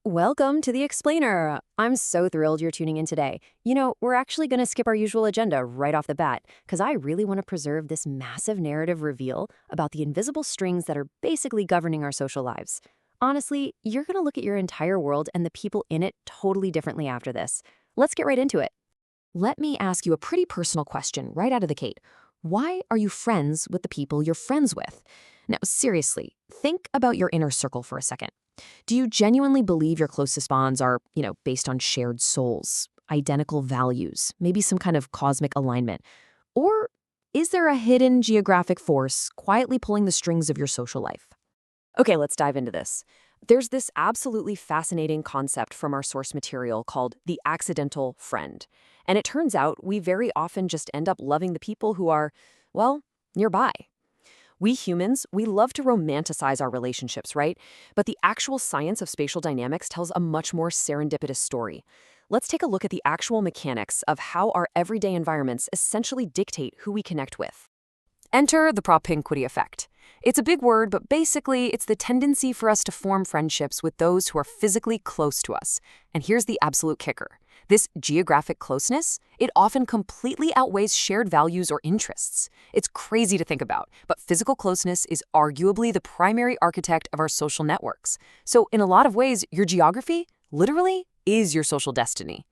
Welcome to the Explainer. I'm so thrilled you're tuning in today. We're actually going to skip our usual agenda right off the bat because I really want to preserve this massive narrative reveal about the invisible strings that are basically governing our social lives. Honestly, you're going to look at your entire world and the people in it totally differently after this. Let's get right into it. Let me ask you a pretty personal question right out of the gate. Why are you friends with the people you're friends with? Now, seriously, think about your inner circle for a second. Do you genuinely believe your closest bonds are, based on shared souls, identical values, maybe some kind of cosmic alignment? Or is there a hidden geographic force quietly pulling the strings of your social life? Okay, let's dive into this. There's this absolutely fascinating concept from our source material called the accidental friend. And it turns out we very often just end up loving the people who are, well, nearby. We humans, we love to romanticize our relationships, right? But the actual science of spatial dynamics tells a much more serendipitous story. Let's take a look at the actual mechanics of how our everyday environments essentially dictate who we connect with. Enter the propinquity effect. It's a big word, but basically it's the tendency for us to form friendships with those who are physically close to us. And here's the absolute kicker. This geographic closeness, it often completely outweighs shared values or interests. It's crazy to think about, but physical closeness is arguably the primary architect of our social networks. So in a lot of ways, your geography, literally, is your social destiny.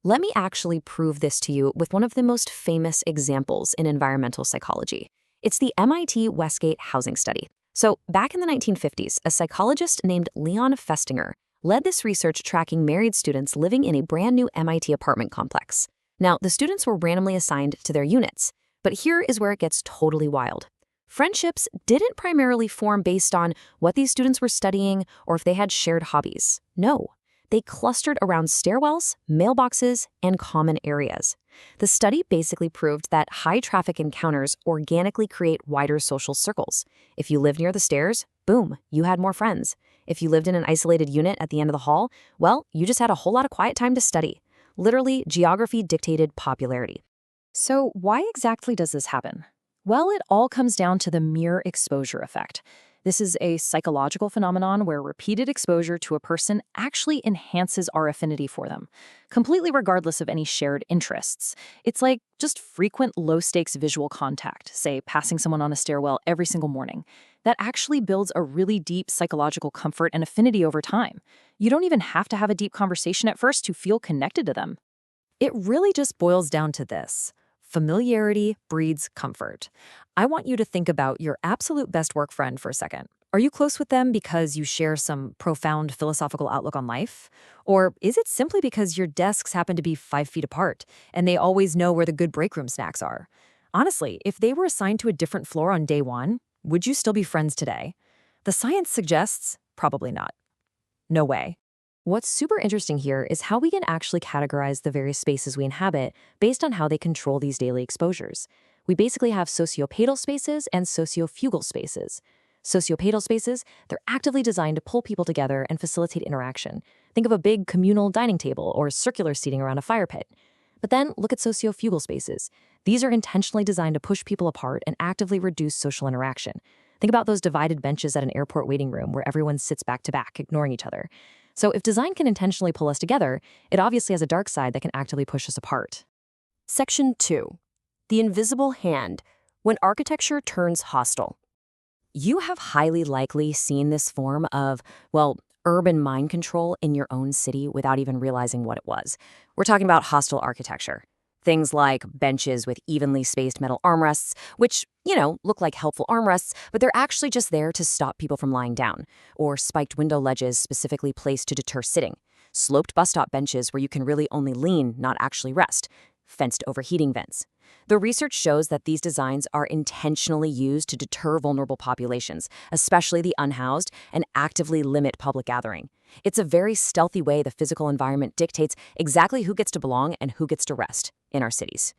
Let me actually prove this to you with one of the most famous examples in environmental psychology. It's the MIT Westgate housing study. So, back in the 1950s, a psychologist named Leon Festinger led this research tracking married students living in a brand new MIT apartment complex. Now, the students were randomly assigned to their units, but here is where it gets totally wild. Friendships didn't primarily form based on what these students were studying or if they had shared hobbies. No. They clustered around stairwells, mailboxes, and common areas. The study basically proved that high-traffic encounters organically create wider social circles. If you lived near the stairs, boom, you had more friends. If you lived in an isolated unit at the end of the hall, well, you just had a whole lot of quiet time to study. Literally, geography dictated popularity. So why exactly does this happen? Well, it all comes down to the mere exposure effect. This is a psychological phenomenon where repeated exposure to a person actually enhances our affinity for them, completely regardless of any shared interests. It's like just frequent low-stakes visual contact, say passing someone on a stairwell every single morning. That actually builds a really deep psychological comfort and affinity over time. You don't even have to have a deep conversation at first to feel connected to them. It really just boils down to this. Familiarity breeds comfort. I want you to think about your absolute best work friend for a second. Are you close with them because you share some profound philosophical outlook on life? Or is it simply because your desks happen to be 5 feet apart and they always know where the good break room snacks are? Honestly, if they were assigned to a different floor on day one, would you still be friends today? The science suggests probably not. No way. What's super interesting here is how we can actually categorize the various spaces we inhabit based on how they control these daily exposures. We basically have sociopadal spaces and sociofugal spaces. Sociopadal spaces, they're actively designed to pull people together and facilitate interaction. Think of a big communal dining table or circular seating around a fire pit. But then look at sociofugal spaces. These are intentionally designed to push people apart and actively reduce social interaction. Think about those divided benches at an airport waiting room where everyone sits back to back, ignoring each other. So if design can intentionally pull us together, it obviously has a dark side that can actively push us apart. Section 2. The invisible hand, when architecture turns hostile. You have highly likely seen this form of, urban mind control in your own city without even realizing what it was. We're talking about hostile architecture. Things like benches with evenly spaced metal armrests, which, look like helpful armrests, but they're actually just there to stop people from lying down. Or spiked window ledges specifically placed to deter sitting. Sloped bus stop benches where you can really only lean, not actually rest. Fenced overheating vents. The research shows that these designs are intentionally used to deter vulnerable populations, especially the unhoused, and actively limit public gathering. It's a very stealthy way the physical environment dictates exactly who gets to belong and who gets to rest in our cities.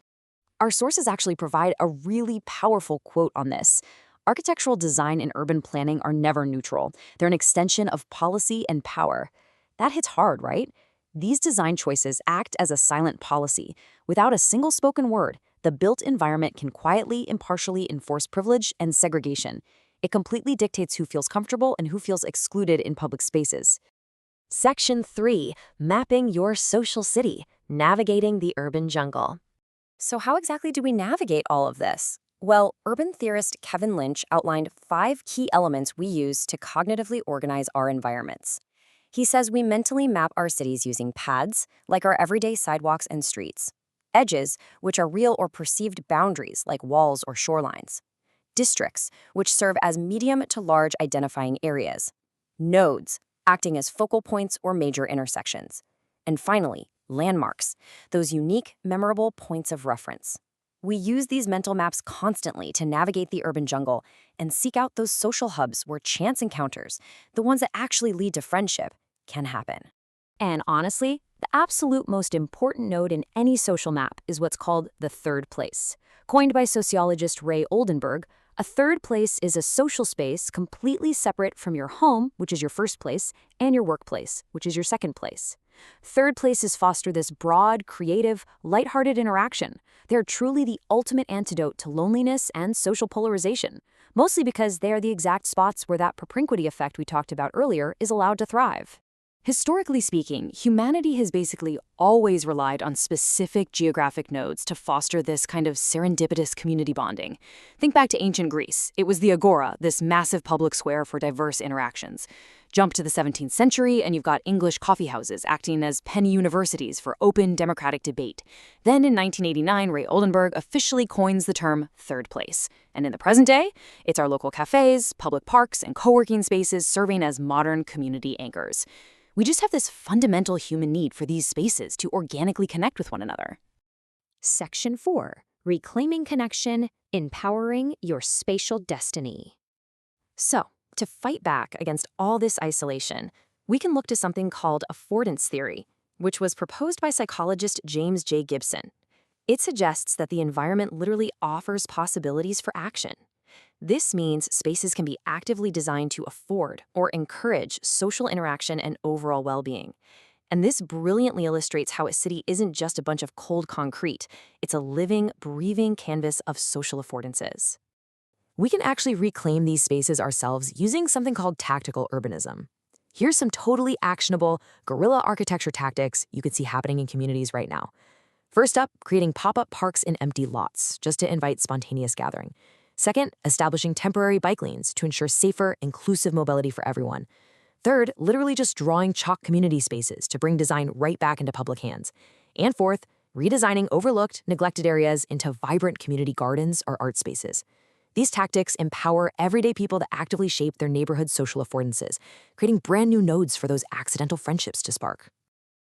Our sources actually provide a really powerful quote on this. Architectural design and urban planning are never neutral. They're an extension of policy and power. That hits hard, right? These design choices act as a silent policy. Without a single spoken word, the built environment can quietly, impartially enforce privilege and segregation. It completely dictates who feels comfortable and who feels excluded in public spaces. Section 3. Mapping your social city, navigating the urban jungle. So how exactly do we navigate all of this? Well, urban theorist Kevin Lynch outlined 5 key elements we use to cognitively organize our environments. He says we mentally map our cities using pads, like our everyday sidewalks and streets; edges, which are real or perceived boundaries, like walls or shorelines; districts, which serve as medium to large identifying areas; nodes, acting as focal points or major intersections; and finally, landmarks, those unique, memorable points of reference. We use these mental maps constantly to navigate the urban jungle and seek out those social hubs where chance encounters, the ones that actually lead to friendship, can happen. And honestly, the absolute most important node in any social map is what's called the third place. Coined by sociologist Ray Oldenburg, a third place is a social space completely separate from your home, which is your first place, and your workplace, which is your second place. Third places foster this broad, creative, lighthearted interaction. They're truly the ultimate antidote to loneliness and social polarization, mostly because they are the exact spots where that propinquity effect we talked about earlier is allowed to thrive. Historically speaking, humanity has basically always relied on specific geographic nodes to foster this kind of serendipitous community bonding. Think back to ancient Greece. It was the agora, this massive public square for diverse interactions. Jump to the 17th century, and you've got English coffeehouses acting as penny universities for open democratic debate. Then in 1989, Ray Oldenburg officially coins the term third place. And in the present day, it's our local cafes, public parks, and co-working spaces serving as modern community anchors. We just have this fundamental human need for these spaces to organically connect with one another. Section 4. Reclaiming connection, empowering your spatial destiny. So, to fight back against all this isolation, we can look to something called Affordance Theory, which was proposed by psychologist James J. Gibson. It suggests that the environment literally offers possibilities for action. This means spaces can be actively designed to afford or encourage social interaction and overall well-being. And this brilliantly illustrates how a city isn't just a bunch of cold concrete. It's a living, breathing canvas of social affordances. We can actually reclaim these spaces ourselves using something called tactical urbanism. Here's some totally actionable guerrilla architecture tactics you can see happening in communities right now. First up, creating pop-up parks in empty lots, just to invite spontaneous gathering. Second, establishing temporary bike lanes to ensure safer, inclusive mobility for everyone. Third, literally just drawing chalk community spaces to bring design right back into public hands. And fourth, redesigning overlooked, neglected areas into vibrant community gardens or art spaces. These tactics empower everyday people to actively shape their neighborhood's social affordances, creating brand new nodes for those accidental friendships to spark.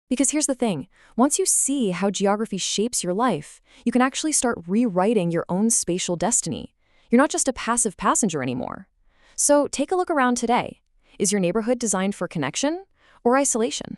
Because here's the thing, once you see how geography shapes your life, you can actually start rewriting your own spatial destiny. You're not just a passive passenger anymore. So take a look around today. Is your neighborhood designed for connection or isolation?